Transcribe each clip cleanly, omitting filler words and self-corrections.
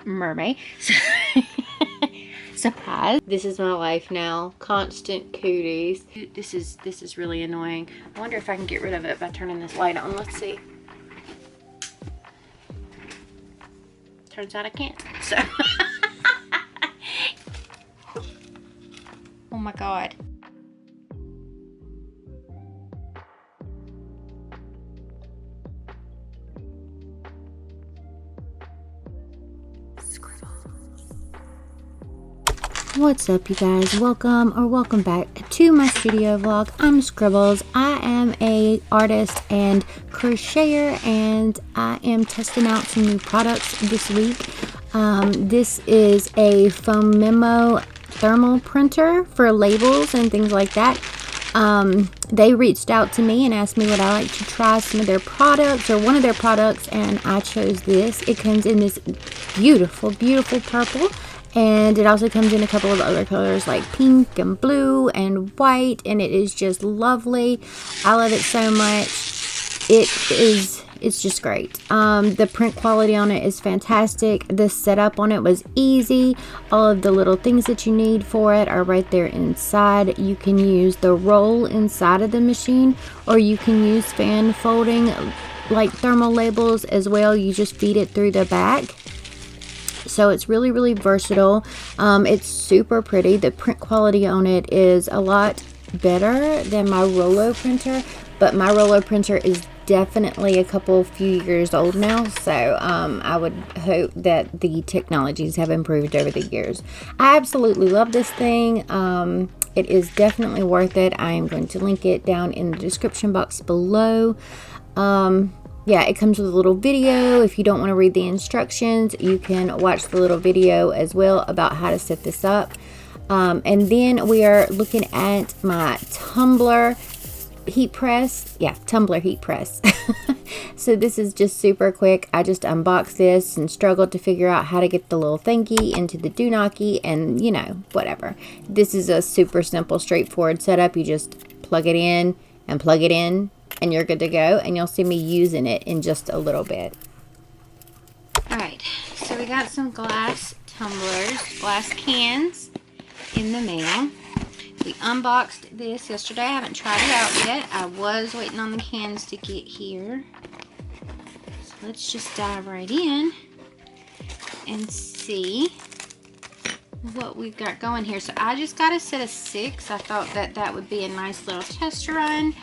mermaid. Surprise. This is my life now. Constant cooties. This is really annoying. I wonder if I can get rid of it by turning this light on. Let's see. Turns out I can't. So oh my god. What's up, you guys? Welcome back to my studio vlog. I'm Scribbles. I am a artist and crocheter, and I am testing out some new products this week. This is a foam memo thermal printer for labels and things like that. They reached out to me and asked me would I like to try some of their products or one of their products, and I chose this. It comes in this beautiful purple. And it also comes in a couple of other colors like pink and blue and white, and it is just lovely. I love it so much. It's just great. The print quality on it is fantastic. The setup on it was easy. All of the little things that you need for it are right there inside. You can use the roll inside of the machine, or you can use fan folding like thermal labels as well. You just feed it through the back. So it's really versatile. It's super pretty. The print quality on it is a lot better than my Rollo printer, but my Rollo printer is definitely a few years old now, so I would hope that the technologies have improved over the years. I absolutely love this thing. It is definitely worth it. I am going to link it down in the description box below. Yeah, it comes with a little video. If you don't want to read the instructions, you can watch the little video as well about how to set this up. And then we are looking at my tumbler heat press. Yeah, tumbler heat press. So this is just super quick. I just unboxed this and struggled to figure out how to get the little thingy into the doohickey, and you know, whatever. This is a super simple, straightforward setup. You just plug it in and plug it in, and you're good to go, and you'll see me using it in just a little bit. Alright, so we got some glass tumblers, glass cans in the mail. We unboxed this yesterday. I haven't tried it out yet. I was waiting on the cans to get here. So let's just dive right in and see what we've got going here. So I just got a set of 6. I thought that would be a nice little test run.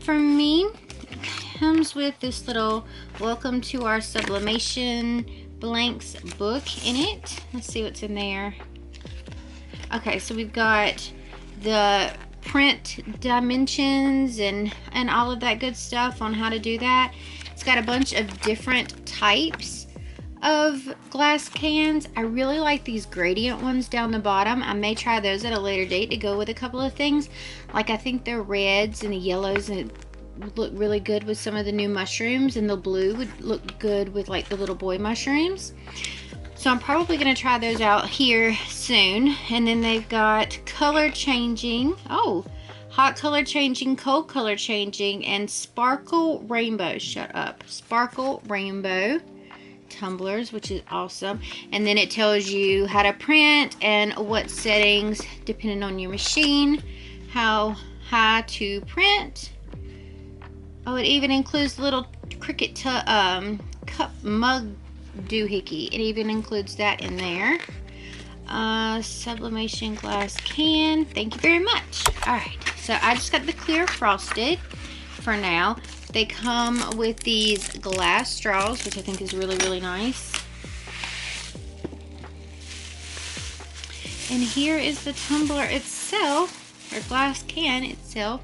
For me, it comes with this little welcome to our sublimation blanks book in it. Let's see what's in there. Okay, so we've got the print dimensions and all of that good stuff on how to do that. It's got a bunch of different types of glass cans. I really like these gradient ones down the bottom. I may try those at a later date to go with a couple of things. Like I think the reds and the yellows and look really good with some of the new mushrooms, and the blue would look good with like the little boy mushrooms. So I'm probably going to try those out here soon. And then they've got color changing. Oh, hot color changing, cold color changing, and sparkle rainbow. Shut up. Sparkle rainbow tumblers, which is awesome. And then it tells you how to print and what settings depending on your machine, how high to print. Oh, it even includes the little Cricut cup mug doohickey. It even includes that in there. Sublimation glass can. Thank you very much. Alright, so I just got the clear frosted for now. They come with these glass straws, which I think is really nice. And here is the tumbler itself, or glass can itself.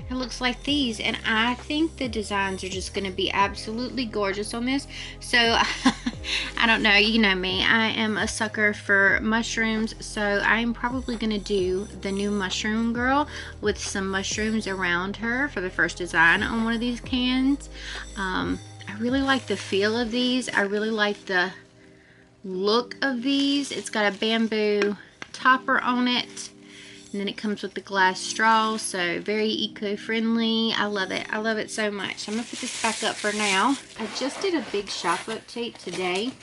It looks like these, and I think the designs are just going to be absolutely gorgeous on this. So I don't know, you know me, I am a sucker for mushrooms, so I'm probably going to do the new mushroom girl with some mushrooms around her for the first design on one of these cans. I really like the feel of these. I really like the look of these. It's got a bamboo topper on it. And then it comes with the glass straw, so very eco-friendly. I love it. I love it so much. I'm going to put this back up for now. I just did a big shop update today.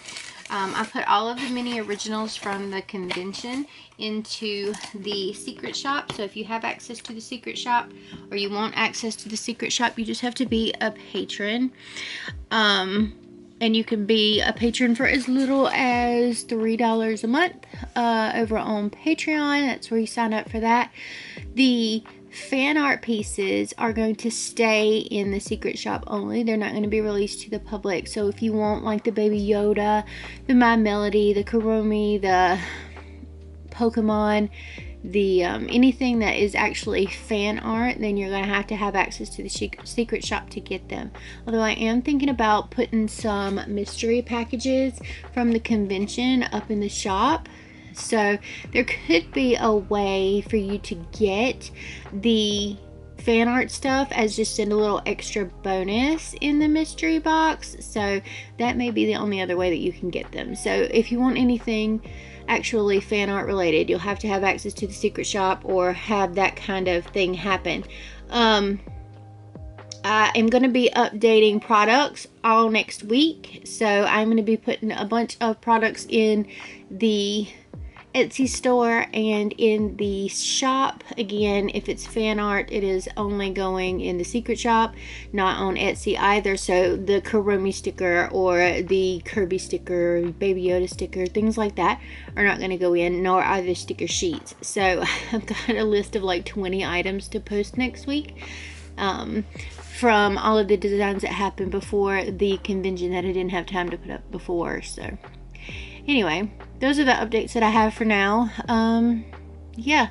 I put all of the mini originals from the convention into the secret shop. So if you have access to the secret shop, or you want access to the secret shop, you just have to be a patron. And you can be a patron for as little as $3 a month over on Patreon. That's where you sign up for that. The fan art pieces are going to stay in the secret shop only. They're not going to be released to the public. So if you want like the Baby Yoda, the My Melody, the Kuromi, the Pokemon, the anything that is actually fan art, then you're going to have access to the secret shop to get them. Although I am thinking about putting some mystery packages from the convention up in the shop. So there could be a way for you to get the fan art stuff as just a little extra bonus in the mystery box. So that may be the only other way that you can get them. So if you want anything actually fan art related, you'll have to have access to the secret shop or have that kind of thing happen. I am going to be updating products all next week. So I'm going to be putting a bunch of products in the Etsy store and in the shop. Again, if it's fan art, it is only going in the secret shop, not on Etsy either. So the Kuromi sticker or the Kirby sticker, Baby Yoda sticker, things like that are not going to go in, nor are the sticker sheets. So I've got a list of like 20 items to post next week from all of the designs that happened before the convention that I didn't have time to put up before. So anyway, those are the updates that I have for now. Yeah,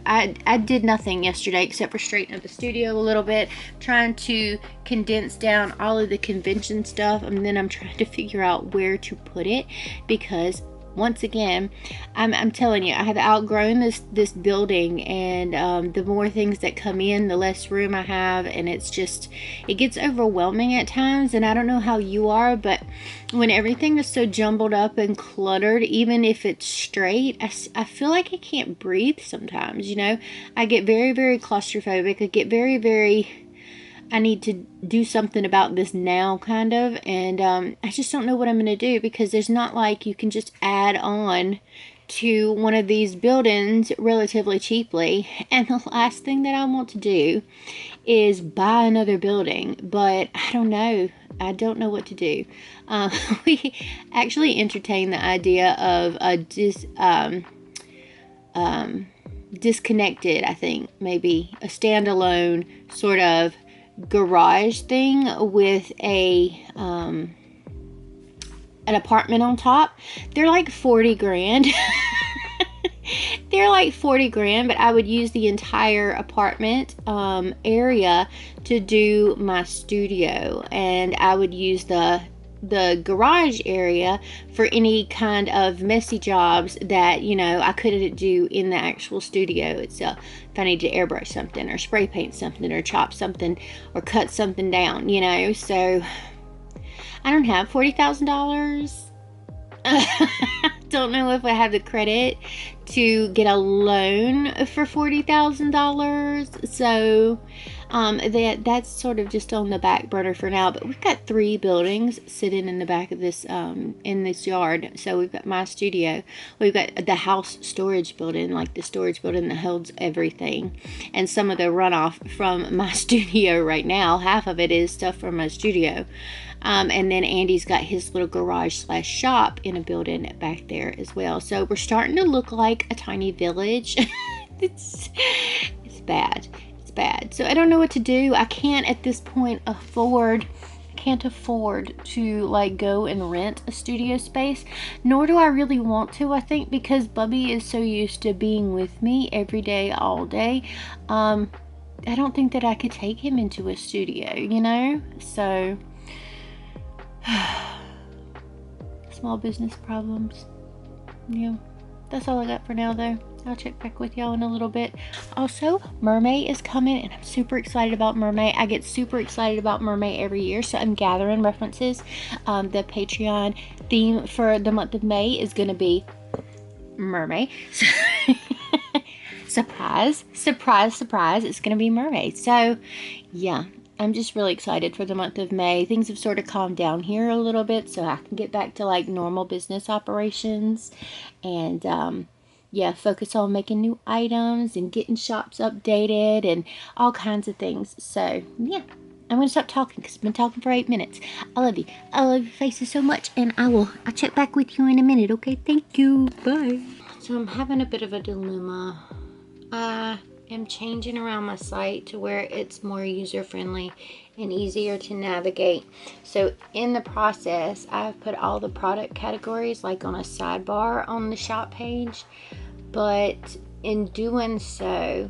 I did nothing yesterday except for straighten up the studio a little bit, trying to condense down all of the convention stuff, and then I'm trying to figure out where to put it, because once again, I'm telling you, I have outgrown this building, and the more things that come in, the less room I have, and it gets overwhelming at times. And I don't know how you are, but when everything is so jumbled up and cluttered, even if it's straight, I feel like I can't breathe sometimes, you know. I get very, very claustrophobic. I get very, very, I need to do something about this now, kind of, and I just don't know what I'm going to do, because there's not like you can just add on to one of these buildings relatively cheaply. And the last thing that I want to do is buy another building, but I don't know. I don't know what to do. We actually entertained the idea of a disconnected, I think, maybe a standalone sort of garage thing with an apartment on top. They're like 40 grand. They're like 40 grand, but I would use the entire apartment area to do my studio, and I would use the garage area for any kind of messy jobs that, you know, I couldn't do in the actual studio itself. If I need to airbrush something or spray paint something or chop something or cut something down, you know. So I don't have $40,000. Don't know if I have the credit to get a loan for $40,000. So that's sort of just on the back burner for now. But we've got 3 buildings sitting in the back of this in this yard. So we've got my studio, we've got the house storage building, like the storage building that holds everything, and some of the runoff from my studio right now. Half of it is stuff from my studio. And then Andy's got his little garage / shop in a building back there as well. So we're starting to look like a tiny village. It's bad. It's bad. So I don't know what to do. I can't at this point afford to like go and rent a studio space, nor do I really want to, I think, because Bubby is so used to being with me every day, all day. I don't think that I could take him into a studio, you know? So small business problems. Yeah, that's all I got for now, though. I'll check back with y'all in a little bit. Also, Mermaid is coming, and I'm super excited about Mermaid. I get super excited about Mermaid every year, so I'm gathering references. The Patreon theme for the month of May is going to be Mermaid. Surprise, surprise, surprise. It's going to be Mermaid. So, yeah. I'm just really excited for the month of May. Things have sort of calmed down here a little bit, so I can get back to like normal business operations and yeah, focus on making new items and getting shops updated and all kinds of things. So yeah, I'm going to stop talking because I've been talking for 8 minutes. I love you. I love your faces so much, and I'll check back with you in a minute, okay? Thank you. Bye. So I'm having a bit of a dilemma. I am changing around my site to where it's more user-friendly and easier to navigate. So in the process, I've put all the product categories like on a sidebar on the shop page, but in doing so,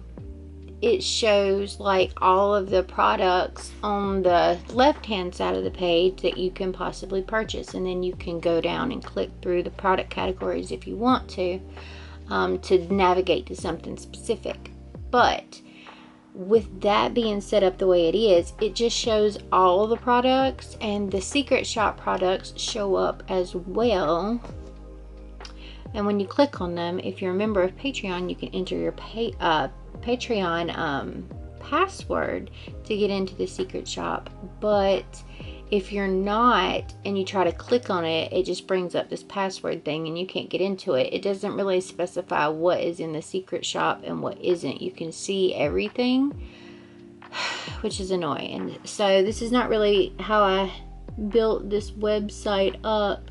it shows like all of the products on the left hand side of the page that you can possibly purchase, and then you can go down and click through the product categories if you want to navigate to something specific. But with that being set up the way it is, it just shows all the products, and the secret shop products show up as well. And when you click on them, if you're a member of Patreon, you can enter your Patreon password to get into the secret shop. But if you're not and you try to click on it, it just brings up this password thing and you can't get into it. It doesn't really specify what is in the secret shop and what isn't. You can see everything, which is annoying. So this is not really how I built this website up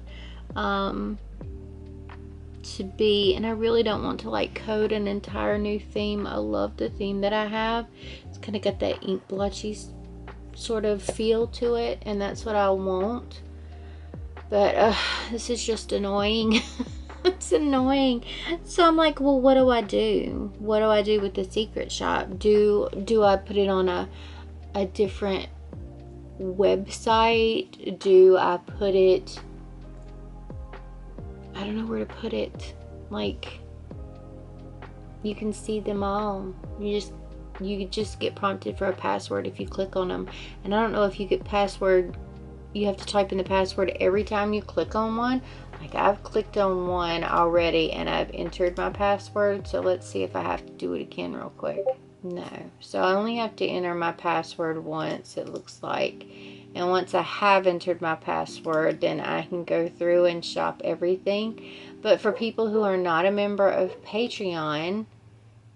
to be, and I really don't want to like code an entire new theme. I love the theme that I have. It's kind of got that ink blotchy sort of feel to it, and that's what I want. But this is just annoying. It's annoying. So I'm like, well, what do I do? What do I do with the secret shop? Do I put it on a different website? Do I put it, I don't know where to put it. Like, you can see them all. You just get prompted for a password if you click on them. And I don't know if you get password, you have to type in the password every time you click on one. Like, I've clicked on one already and I've entered my password. So let's see if I have to do it again real quick. No. So I only have to enter my password once, it looks like. And once I have entered my password, then I can go through and shop everything. But for people who are not a member of Patreon,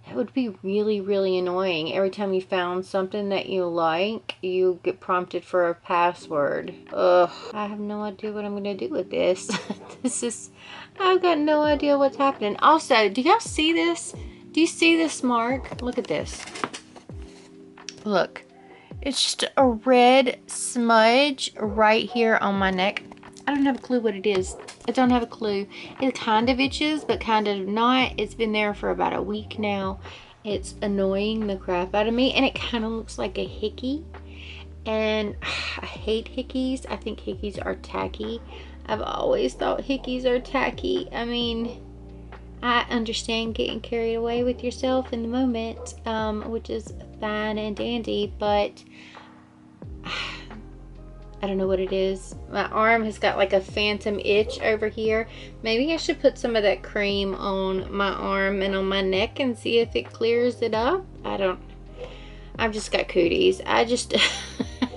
that would be really, really annoying. Every time you found something that you like, you get prompted for a password. Ugh, I have no idea what I'm going to do with this. I've got no idea what's happening. Also, do y'all see this? Do you see this mark? Look at this. Look. It's just a red smudge right here on my neck. I don't have a clue what it is. I don't have a clue. It kind of itches, but kind of not. It's been there for about a week now. It's annoying the crap out of me, and it kind of looks like a hickey. And I hate hickeys. I think hickeys are tacky. I've always thought hickeys are tacky. I mean, I understand getting carried away with yourself in the moment, which is fine and dandy, but I don't know what it is. My arm has got like a phantom itch over here. Maybe I should put some of that cream on my arm and on my neck and see if it clears it up. I've just got cooties. I just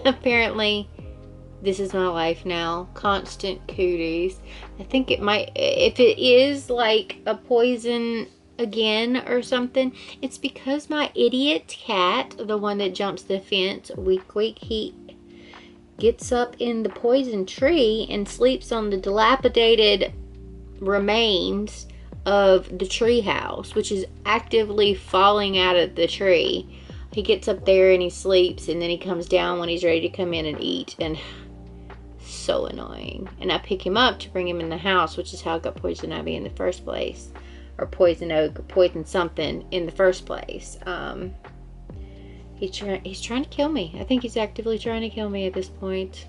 apparently this is my life now. Constant cooties. I think it might, if it is like a poison again or something, it's because my idiot cat, the one that jumps the fence week, he gets up in the poison tree and sleeps on the dilapidated remains of the tree house, which is actively falling out of the tree. He gets up there and he sleeps, and then he comes down when he's ready to come in and eat, and so annoying. And I pick him up to bring him in the house, which is how I got poison ivy in the first place, or poison oak, or poison something in the first place. He's trying to kill me. I think he's actively trying to kill me at this point,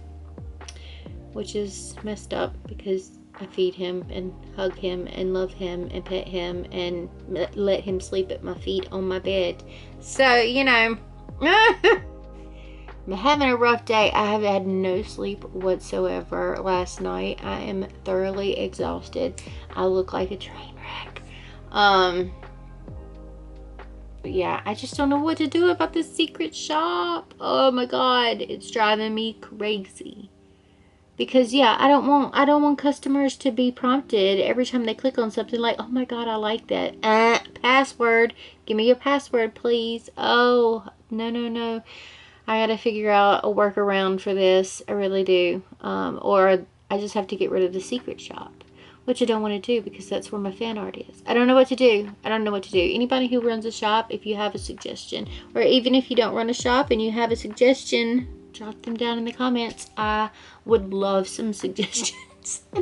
which is messed up because I feed him and hug him and love him and pet him and let him sleep at my feet on my bed. So, you know, I'm having a rough day. I have had no sleep whatsoever last night. I am thoroughly exhausted. I look like a train wreck. But yeah, I just don't know what to do about this secret shop. Oh my god, it's driving me crazy. Because yeah, I don't want customers to be prompted every time they click on something like, oh my god, I like that. Password. Give me your password, please. Oh, no, no, no. I gotta figure out a workaround for this. I really do. Or I just have to get rid of the secret shop, which I don't want to do because that's where my fan art is. I don't know what to do. I don't know what to do. Anybody who runs a shop, if you have a suggestion, or even if you don't run a shop and you have a suggestion, drop them down in the comments. I would love some suggestions.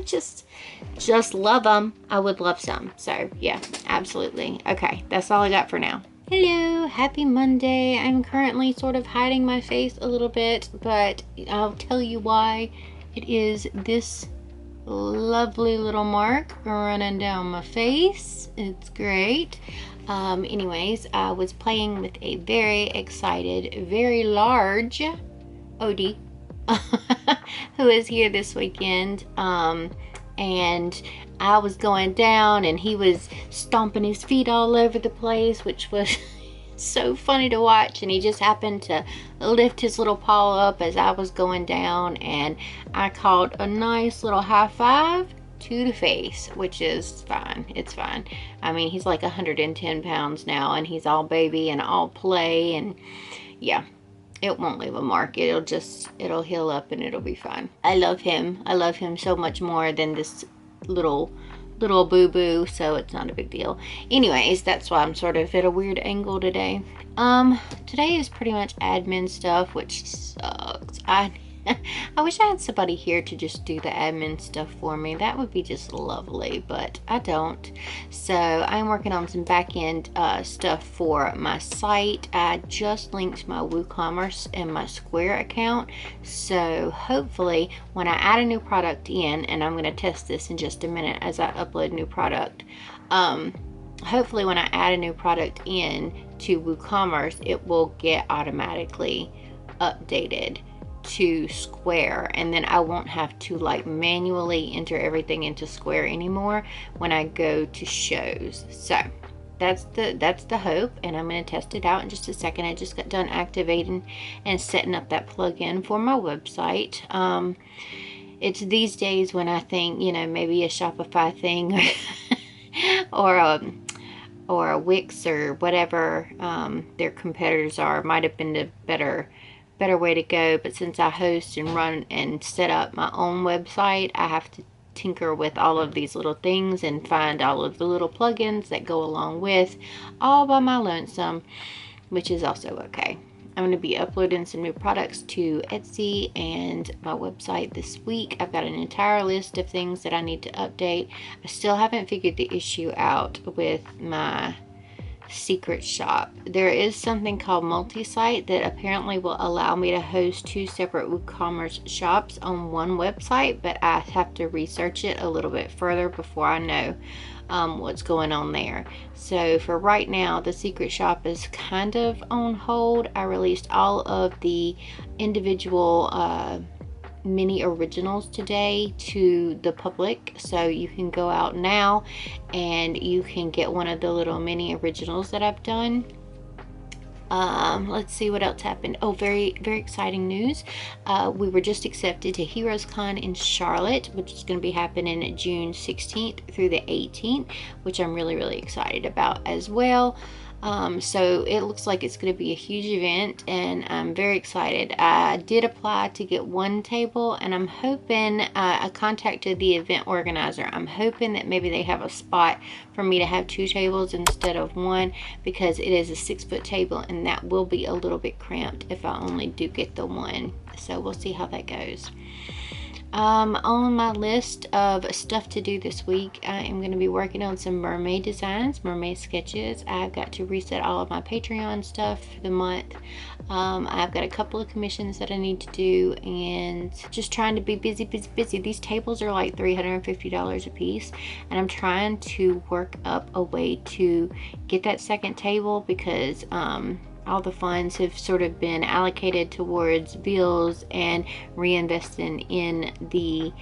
just love them. I would love some. So yeah, absolutely. Okay, that's all I got for now. Hello, happy Monday. I'm currently sort of hiding my face a little bit, but I'll tell you why. It is this lovely little mark running down my face. It's great. Anyways, I was playing with a very excited, very large Odie who is here this weekend. And I was going down and he was stomping his feet all over the place, which was so funny to watch. And he just happened to lift his little paw up as I was going down, and I called a nice little high five to the face, which is fine. It's fine. I mean, he's like 110 pounds now, and he's all baby and all play, and yeah, it won't leave a mark. It'll heal up and it'll be fine. I love him. I love him so much more than this little boo-boo, so it's not a big deal. Anyways, that's why I'm sort of at a weird angle today. Today is pretty much admin stuff, which sucks. I wish I had somebody here to just do the admin stuff for me. That would be just lovely, but I don't. So I'm working on some back-end stuff for my site. I just linked my WooCommerce and my Square account. So hopefully when I add a new product in, and I'm going to test this in just a minute as I upload new product, hopefully when I add a new product in to WooCommerce, it will get automatically updated to Square, and then I won't have to like manually enter everything into Square anymore when I go to shows. So that's the hope, and I'm going to test it out in just a second. I just got done activating and setting up that plugin for my website. It's these days when I think, you know, maybe a Shopify thing or a Wix or whatever their competitors are might have been the better way to go, but since I host and run and set up my own website, I have to tinker with all of these little things and find all of the little plugins that go along with, all by my lonesome, which is also okay. I'm going to be uploading some new products to Etsy and my website this week. I've got an entire list of things that I need to update. I still haven't figured the issue out with my secret shop. There is something called multi-site that apparently will allow me to host 2 separate WooCommerce shops on one website, but I have to research it a little bit further before I know what's going on there. So for right now, the secret shop is kind of on hold. I released all of the individual mini originals today to the public, so you can go out now and you can get one of the little mini originals that I've done. Let's see what else happened. Oh, very exciting news. We were just accepted to Heroes Con in Charlotte, which is going to be happening June 16th through the 18th, which I'm really excited about as well. So it looks like it's going to be a huge event, and I'm very excited. I did apply to get 1 table, and I'm hoping, I contacted the event organizer. I'm hoping that maybe they have a spot for me to have 2 tables instead of 1, because it is a 6-foot table, and that will be a little bit cramped if I only do get the 1. So we'll see how that goes. On my list of stuff to do this week, I am going to be working on some mermaid designs, mermaid sketches. I've got to reset all of my Patreon stuff for the month. I've got a couple of commissions that I need to do, and just trying to be busy. These tables are like $350 a piece, and I'm trying to work up a way to get that second table, because all the funds have sort of been allocated towards bills and reinvesting in the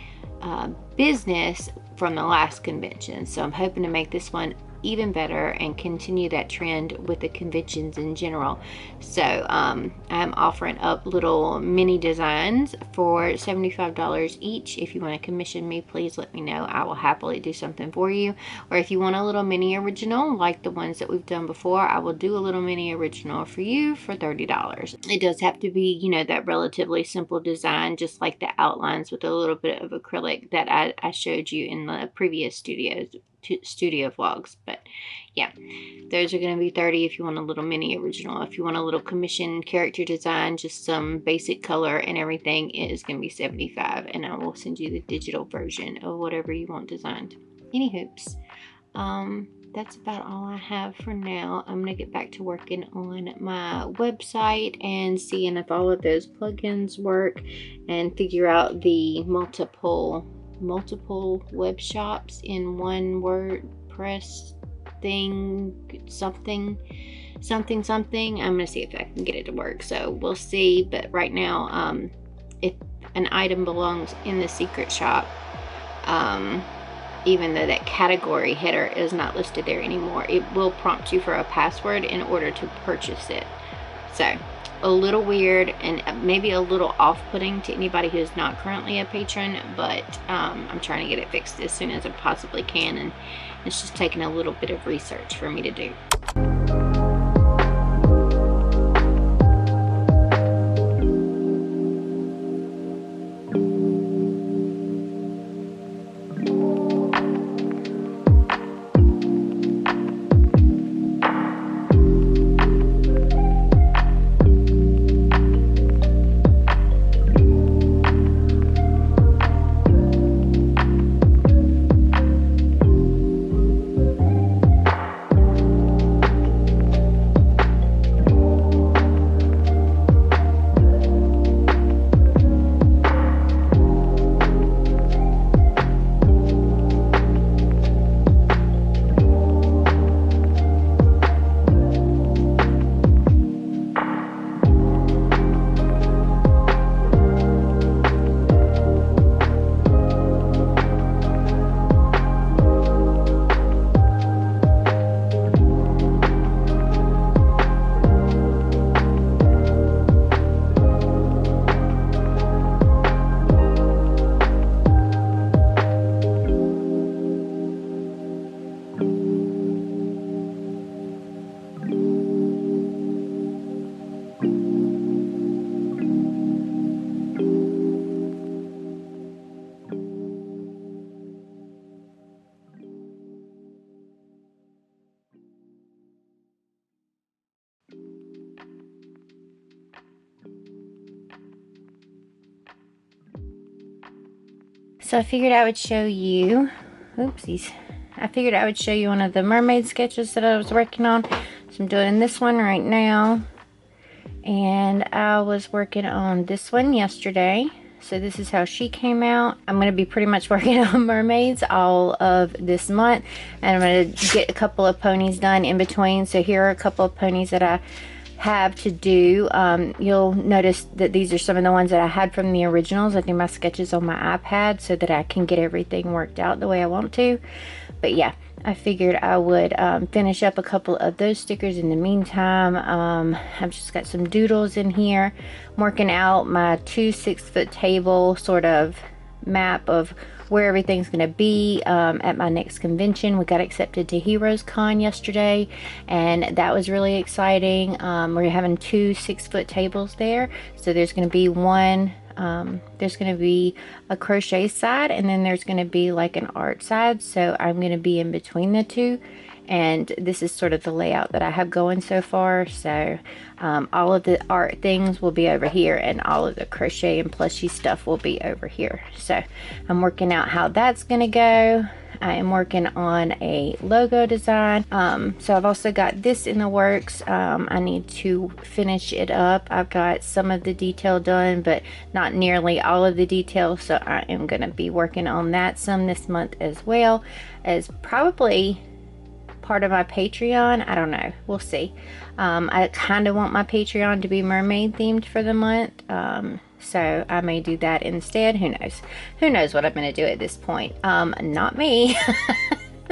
business from the last convention. So I'm hoping to make this one even better and continue that trend with the conventions in general. So I'm offering up little mini designs for $75 each. If you want to commission me, please let me know. I will happily do something for you. Or if you want a little mini original like the ones that we've done before, I will do a little mini original for you for $30. It does have to be, you know, that relatively simple design, just like the outlines with a little bit of acrylic that I showed you in the previous studio vlogs. But yeah, those are going to be $30 if you want a little mini original. If you want a little commission character design, just some basic color and everything, it is going to be $75, and I will send you the digital version of whatever you want designed. Any hoops. That's about all I have for now. I'm gonna get back to working on my website and seeing if all of those plugins work, and figure out the multiple web shops in one WordPress thing, something. I'm gonna see if I can get it to work, so we'll see. But right now, if an item belongs in the secret shop, even though that category header is not listed there anymore, it will prompt you for a password in order to purchase it. So a little weird and maybe a little off-putting to anybody who is not currently a patron, but I'm trying to get it fixed as soon as I possibly can, and it's just taking a little bit of research for me to do. So I figured I would show you, oopsies, I figured I would show you one of the mermaid sketches that I was working on. So I'm doing this one right now, and I was working on this one yesterday. So this is how she came out. I'm going to be pretty much working on mermaids all of this month, and I'm going to get a couple of ponies done in between. So here are a couple of ponies that I have to do. You'll notice that these are some of the ones that I had from the originals. I do my sketches on my iPad so that I can get everything worked out the way I want to. But yeah, I figured I would finish up a couple of those stickers in the meantime. I've just got some doodles in here. I'm working out my 2 6-foot table sort of map of where everything's going to be at my next convention. We got accepted to Heroes Con yesterday, and that was really exciting. We're having 2 6-foot tables there, so there's going to be one, there's going to be a crochet side, and then there's going to be like an art side, so I'm going to be in between the two. And this is sort of the layout that I have going so far. So all of the art things will be over here, and all of the crochet and plushy stuff will be over here. So I'm working out how that's gonna go. I am working on a logo design. So I've also got this in the works. I need to finish it up. I've got some of the detail done, but not nearly all of the detail. So I am gonna be working on that some this month, as well as probably part of my Patreon. I don't know, we'll see. I kind of want my Patreon to be mermaid themed for the month, so I may do that instead. Who knows what I'm going to do at this point. Not me.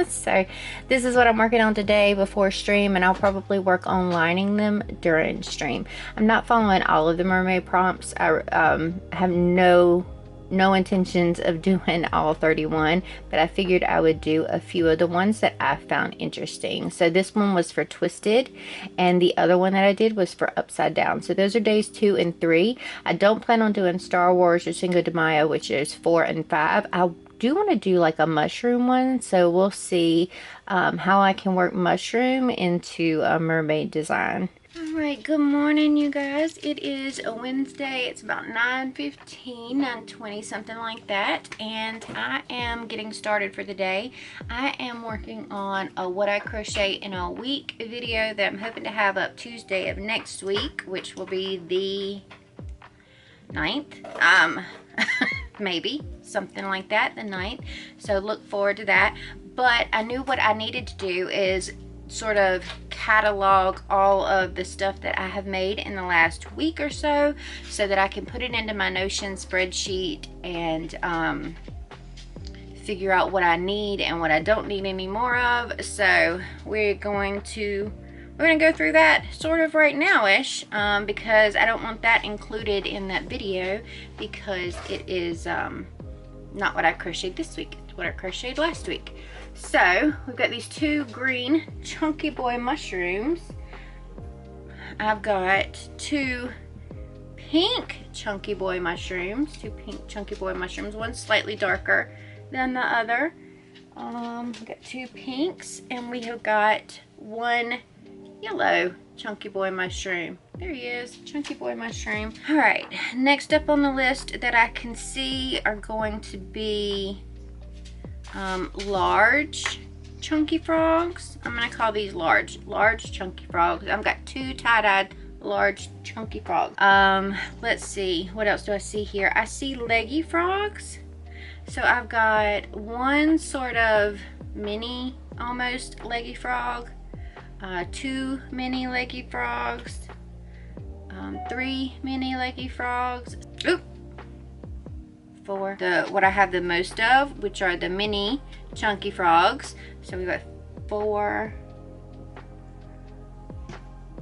So this is what I'm working on today before stream, and I'll probably work on lining them during stream. I'm not following all of the mermaid prompts. I have no intentions of doing all 31, but I figured I would do a few of the ones that I found interesting. So this one was for twisted, and the other one that I did was for upside down. So those are days 2 and 3. I don't plan on doing Star Wars or Cinco de Mayo, which is 4 and 5. I do want to do like a mushroom one, so we'll see how I can work mushroom into a mermaid design. Alright, good morning you guys. It is a Wednesday. It's about 9:15, 9:20, something like that, and I am getting started for the day. I am working on a what I crochet in a week video that I'm hoping to have up Tuesday of next week, which will be the 9th. Maybe something like that, the 9th. So look forward to that. But I knew what I needed to do is sort of catalog all of the stuff that I have made in the last week or so that I can put it into my Notion spreadsheet and figure out what I need and what I don't need any more of. So we're going to go through that sort of right now-ish, because I don't want that included in that video because it is not what I crocheted this week. It's what I crocheted last week. So we've got these 2 green chunky boy mushrooms. I've got 2 pink chunky boy mushrooms. 2 pink chunky boy mushrooms. One slightly darker than the other. We've got 2 pinks, and we have got 1 yellow chunky boy mushroom. There he is, chunky boy mushroom. All right, next up on the list that I can see are going to be large chunky frogs. I'm gonna call these large chunky frogs. I've got 2 tie-dyed large chunky frogs. Let's see, what else do I see here? I see leggy frogs. So I've got 1 sort of mini, almost leggy frog, 2 mini leggy frogs, 3 mini leggy frogs. Oop. 4. What I have the most of, which are the mini chunky frogs. So we've got 4,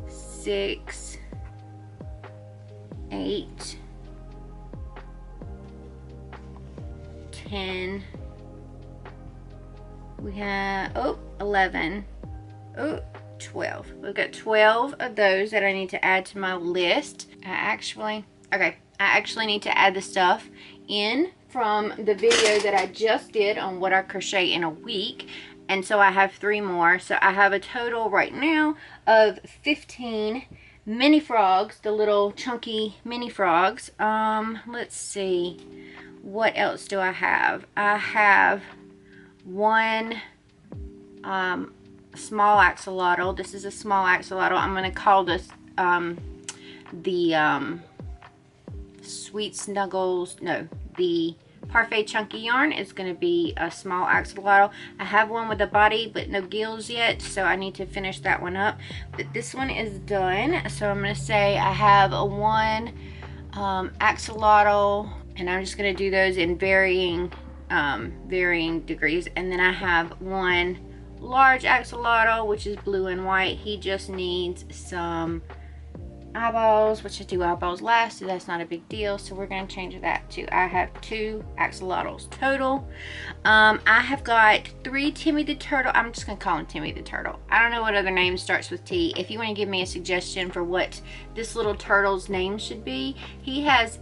6, 8, 10. We have 11. 12. We've got 12 of those that I need to add to my list. I actually need to add the stuff in from the video that I just did on what I crochet in a week, and so I have 3 more. So I have a total right now of 15 mini frogs, the little chunky mini frogs. Let's see, what else do I have? I have 1 small axolotl. This is a small axolotl. I'm going to call this the Sweet Snuggles, no, the Parfait Chunky Yarn is going to be a small axolotl. I have one with a body but no gills yet, so I need to finish that one up. But this one is done, so I'm going to say I have a 1 axolotl, and I'm just going to do those in varying degrees. And then I have 1 large axolotl, which is blue and white. He just needs some eyeballs, which I do eyeballs last, so that's not a big deal. So we're going to change that to, I have 2 axolotls total. I have got 3 Timmy the Turtle. I'm just going to call him Timmy the Turtle. I don't know what other name starts with T. If you want to give me a suggestion for what this little turtle's name should be. He has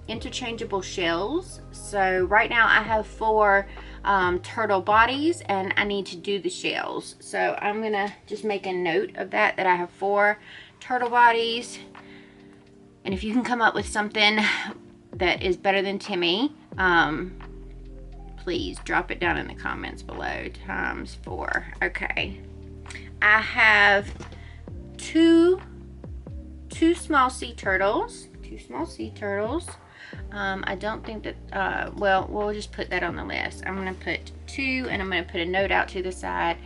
interchangeable shells. So right now I have 4 turtle bodies, and I need to do the shells. So I'm going to just make a note of that I have 4 turtle bodies. And if you can come up with something that is better than Timmy, please drop it down in the comments below. Times 4. Okay, I have two small sea turtles. I don't think that, well, we'll just put that on the list. I'm going to put 2, and I'm going to put a note out to the side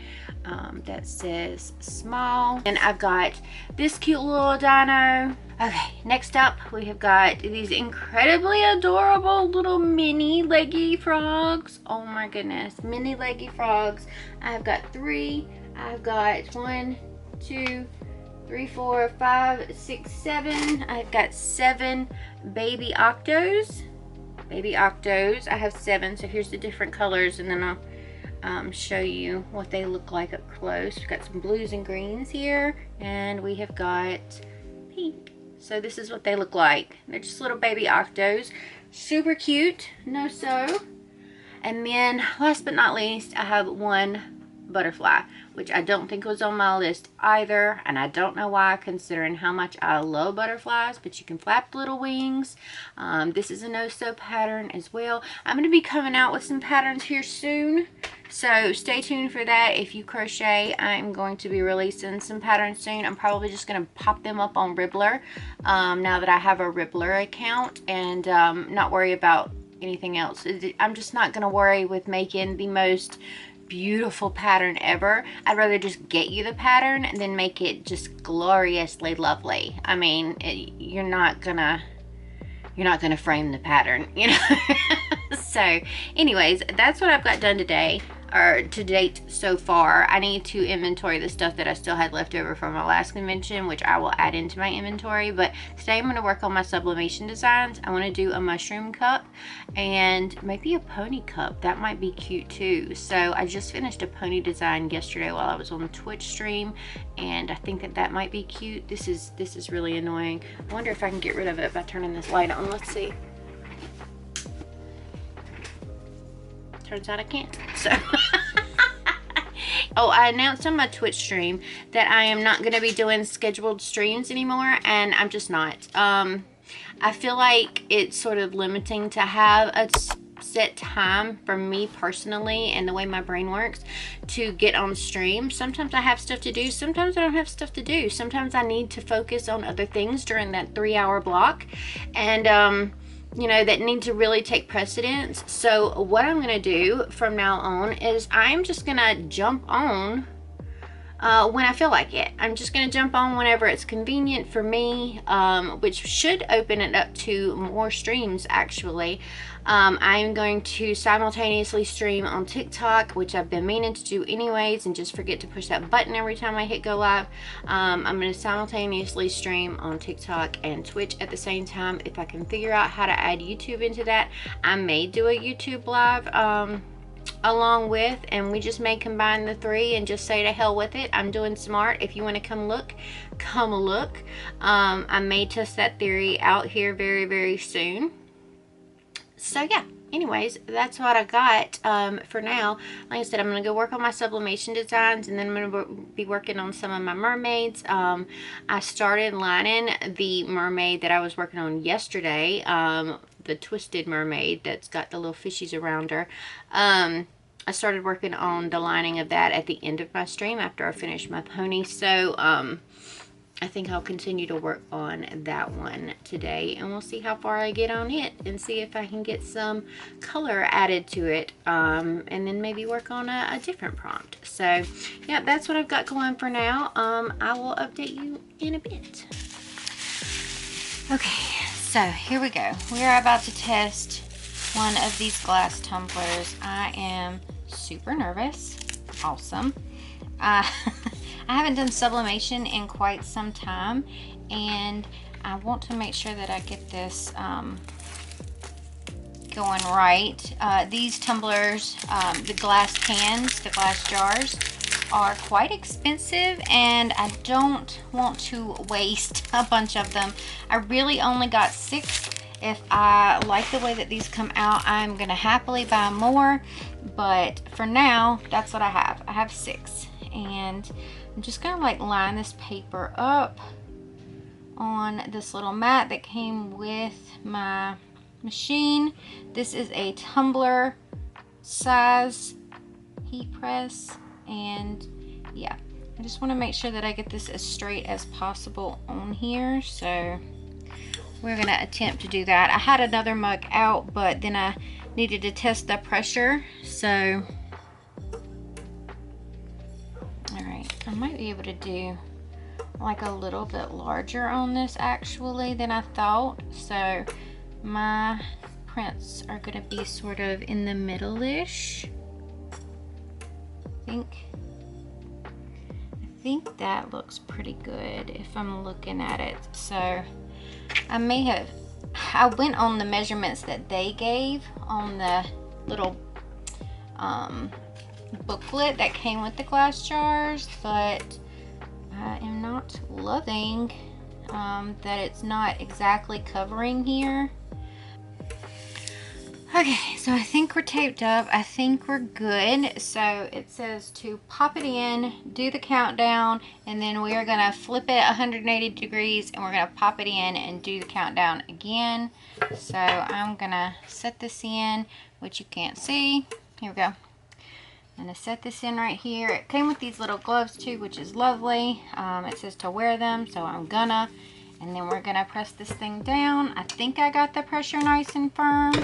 that says small. And I've got this cute little dino. Okay, next up we have got these incredibly adorable little mini leggy frogs. Oh my goodness, mini leggy frogs. I've got 3. I've got 1, 2, 3, 4, 5, 6, 7. I've got 7 baby octos. I have 7, so here's the different colors, and then I'll show you what they look like up close. We've got some blues and greens here, and we have got pink. So this is what they look like. They're just little baby octos. Super cute, no sew. And then last but not least, I have 1 butterfly, which I don't think was on my list either, and I don't know why, considering how much I love butterflies. But you can flap little wings. This is a no-sew pattern as well. I'm going to be coming out with some patterns here soon, so stay tuned for that. If you crochet, I'm going to be releasing some patterns soon. I'm probably just going to pop them up on Ribbler now that I have a Ribbler account, and not worry about anything else. I'm just not going to worry with making the most beautiful pattern ever. I'd rather just get you the pattern and then make it just gloriously lovely. I mean, you're not gonna frame the pattern, you know. So anyways, that's what I've got done today, or to date so far. I need to inventory the stuff that I still had left over from my last convention, which I will add into my inventory. But today I'm going to work on my sublimation designs. I want to do a mushroom cup and maybe a pony cup. That might be cute too. So I just finished a pony design yesterday while I was on the Twitch stream, and I think that might be cute. This is really annoying. I wonder if I can get rid of it by turning this light on. Let's see. Turns out I can't. So oh, I announced on my Twitch stream that I am not going to be doing scheduled streams anymore, and I'm just not. I feel like it's sort of limiting to have a set time for me personally, and the way my brain works, to get on stream. Sometimes I have stuff to do, sometimes I don't have stuff to do. Sometimes I need to focus on other things during that 3-hour block, and you know, that need to really take precedence. So what I'm gonna do from now on is I'm just gonna jump on when I feel like it. I'm just gonna jump on whenever it's convenient for me, which should open it up to more streams actually. I'm going to simultaneously stream on TikTok, which I've been meaning to do anyways, and just forget to push that button every time I hit go live. I'm going to simultaneously stream on TikTok and Twitch at the same time. If I can figure out how to add YouTube into that, I may do a YouTube live along with, and we just may combine the 3 and just say to hell with it. I'm doing smart. If you want to come look, come look. I may test that theory out here very, very soon. So yeah, anyways, that's what I got for now. Like I said, I'm going to go work on my sublimation designs, and then I'm going to be working on some of my mermaids. I started lining the mermaid that I was working on yesterday, the twisted mermaid that's got the little fishies around her. I started working on the lining of that at the end of my stream after I finished my pony. So I think I'll continue to work on that one today, and we'll see how far I get on it and see if I can get some color added to it, and then maybe work on a different prompt. So yeah, that's what I've got going for now. I will update you in a bit. Okay, so here we go. We are about to test one of these glass tumblers. I am super nervous. Awesome. I haven't done sublimation in quite some time, and I want to make sure that I get this going right. These tumblers, the glass cans, the glass jars, are quite expensive, and I don't want to waste a bunch of them. I really only got 6. If I like the way that these come out, I'm gonna happily buy more, but for now, that's what I have. I have 6, and I'm just gonna like line this paper up on this little mat that came with my machine. This is a tumbler size heat press, and yeah, I just want to make sure that I get this as straight as possible on here. So we're gonna attempt to do that. I had another mug out, but then I needed to test the pressure, so all right, I might be able to do like a little bit larger on this actually than I thought. So my prints are gonna be sort of in the middle-ish. I think that looks pretty good if I'm looking at it. So I went on the measurements that they gave on the little booklet that came with the glass jars, but I am not loving that it's not exactly covering here. Okay, so I think we're taped up. I think we're good. So it says to pop it in, do the countdown, and then we are gonna flip it 180 degrees and we're gonna pop it in and do the countdown again. So I'm gonna set this in, which you can't see. Here we go. I'm gonna set this in right here. It came with these little gloves too, which is lovely. It says to wear them, so I'm gonna. And then we're gonna press this thing down. I think I got the pressure nice and firm.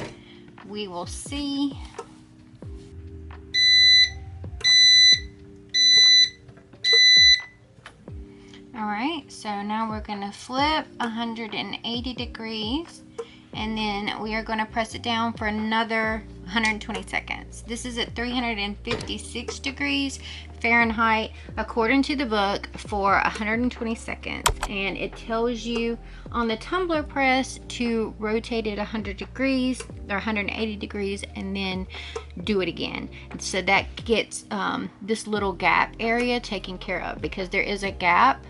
We will see. All right, so now we're gonna flip 180 degrees, and then we are gonna press it down for another 120 seconds. This is at 356 degrees Fahrenheit according to the book for 120 seconds, and it tells you on the tumbler press to rotate it 100 degrees or 180 degrees and then do it again. So that gets this little gap area taken care of, because there is a gap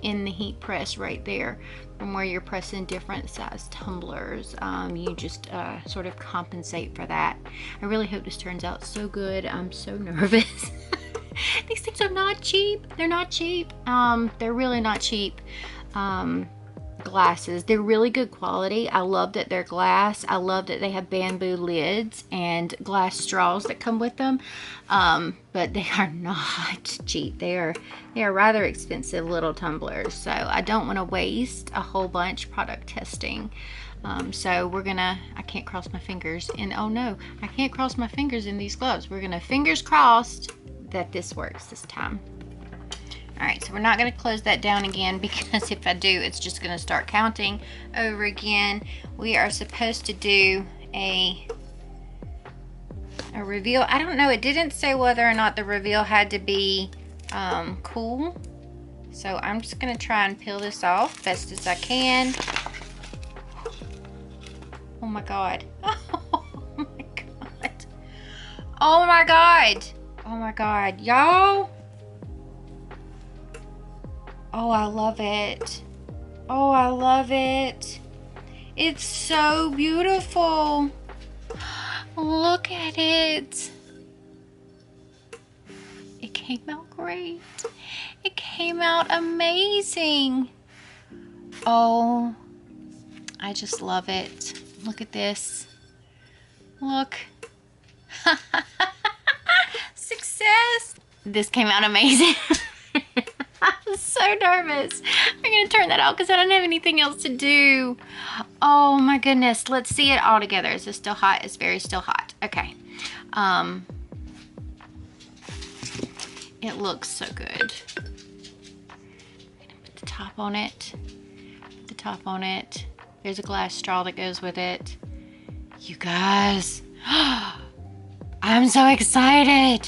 in the heat press right there from where you're pressing different size tumblers. You just sort of compensate for that. I really hope this turns out so good. I'm so nervous. These things are not cheap. They're not cheap. They're really not cheap. Glasses, they're really good quality. I love that they're glass. I love that they have bamboo lids and glass straws that come with them, but they are not cheap. They are rather expensive little tumblers, so I don't want to waste a whole bunch product testing. So we're gonna, I can't cross my fingers, and oh no, I can't cross my fingers in these gloves. We're gonna fingers crossed that this works this time. All right, so we're not gonna close that down again, because if I do, it's just gonna start counting over again. We are supposed to do a reveal. I don't know, it didn't say whether or not the reveal had to be cool. So I'm just gonna try and peel this off best as I can. Oh my God. Oh my God. Oh my God. Oh my God, y'all. Oh, I love it. Oh, I love it. It's so beautiful. Look at it. It came out great. It came out amazing. Oh, I just love it. Look at this. Look. Success. This came out amazing. I'm so nervous. I'm gonna turn that out because I don't have anything else to do. Oh my goodness. Let's see it all together. Is it still hot? It's very still hot. Okay. It looks so good. I'm gonna put the top on it. Put the top on it. There's a glass straw that goes with it. You guys. I'm so excited.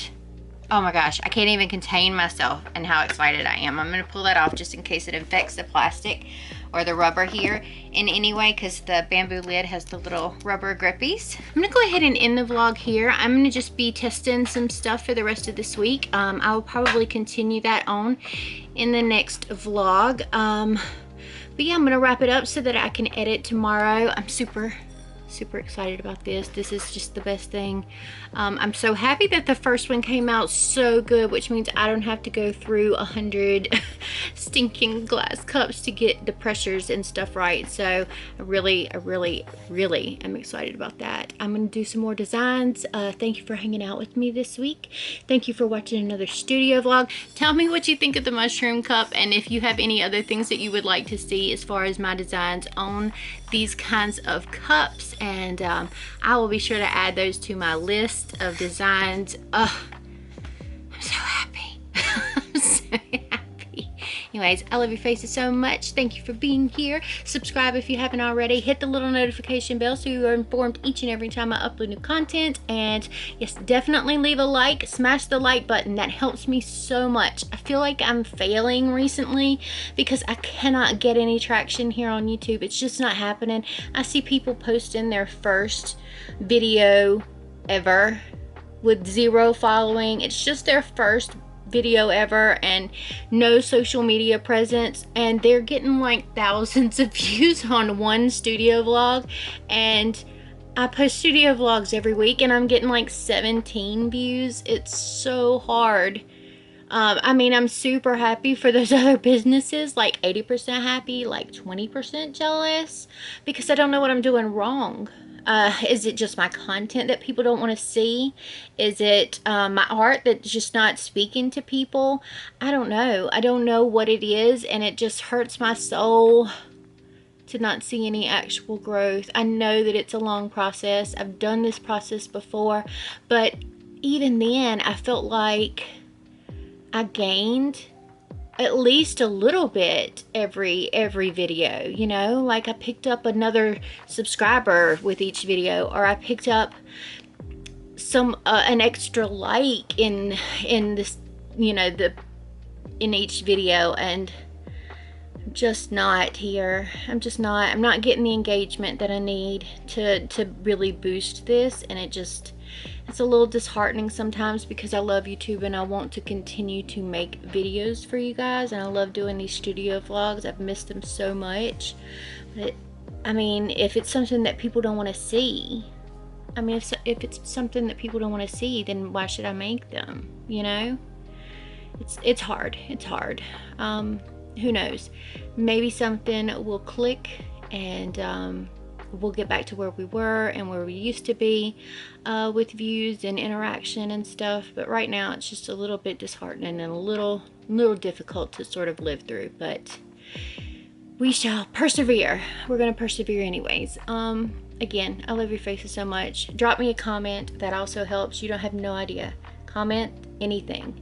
Oh my gosh, I can't even contain myself and how excited I am. I'm gonna pull that off just in case it infects the plastic or the rubber here in any way, because the bamboo lid has the little rubber grippies. I'm gonna go ahead and end the vlog here. I'm gonna just be testing some stuff for the rest of this week. I will probably continue that on in the next vlog. But yeah, I'm gonna wrap it up so that I can edit tomorrow. I'm super Super excited about this. This is just the best thing. I'm so happy that the first one came out so good, which means I don't have to go through 100 stinking glass cups to get the pressures and stuff right. So I really am excited about that. I'm gonna do some more designs. Thank you for hanging out with me this week. Thank you for watching another studio vlog. Tell me what you think of the mushroom cup, and if you have any other things that you would like to see as far as my designs on these kinds of cups, and I will be sure to add those to my list of designs. I'm so happy. I'm so happy. Anyways, I love your faces so much. Thank you for being here. Subscribe if you haven't already. Hit the little notification bell so you are informed each and every time I upload new content. And yes, definitely leave a like. Smash the like button. That helps me so much. I feel like I'm failing recently because I cannot get any traction here on YouTube. It's just not happening. I see people posting their first video ever with 0 following. It's just their first video ever and no social media presence, and they're getting like thousands of views on one studio vlog, and I post studio vlogs every week and I'm getting like 17 views. It's so hard. I mean, I'm super happy for those other businesses, like 80% happy, like 20% jealous, because I don't know what I'm doing wrong. Is it just my content that people don't want to see? Is it my art that's just not speaking to people? I don't know. I don't know what it is, and it just hurts my soul to not see any actual growth. I know that it's a long process. I've done this process before, but even then I felt like I gained at least a little bit every video, you know, like I picked up another subscriber with each video, or I picked up some an extra like in this, you know, in each video, and I'm just not here. I'm not getting the engagement that I need to really boost this, and it's a little disheartening sometimes because I love YouTube and I want to continue to make videos for you guys, and I love doing these studio vlogs. I've missed them so much. But I mean, if it's something that people don't want to see, I mean, if it's something that people don't want to see, then why should I make them, you know? It's hard. It's hard. Who knows? Maybe something will click, and we'll get back to where we were and where we used to be with views and interaction and stuff. But right now it's just a little bit disheartening and a little difficult to sort of live through, but we shall persevere. We're gonna persevere anyways. Again, I love your faces so much. Drop me a comment. That also helps. You don't have no idea. Comment anything.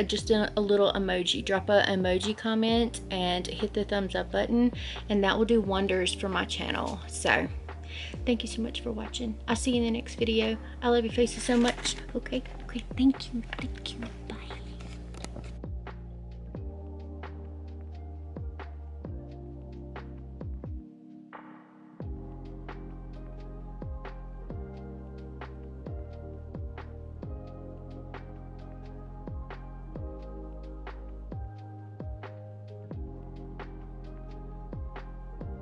Just a little emoji. Drop a emoji comment and hit the thumbs up button, and that will do wonders for my channel. So thank you so much for watching. I'll see you in the next video. I love your faces so much. Okay, thank you.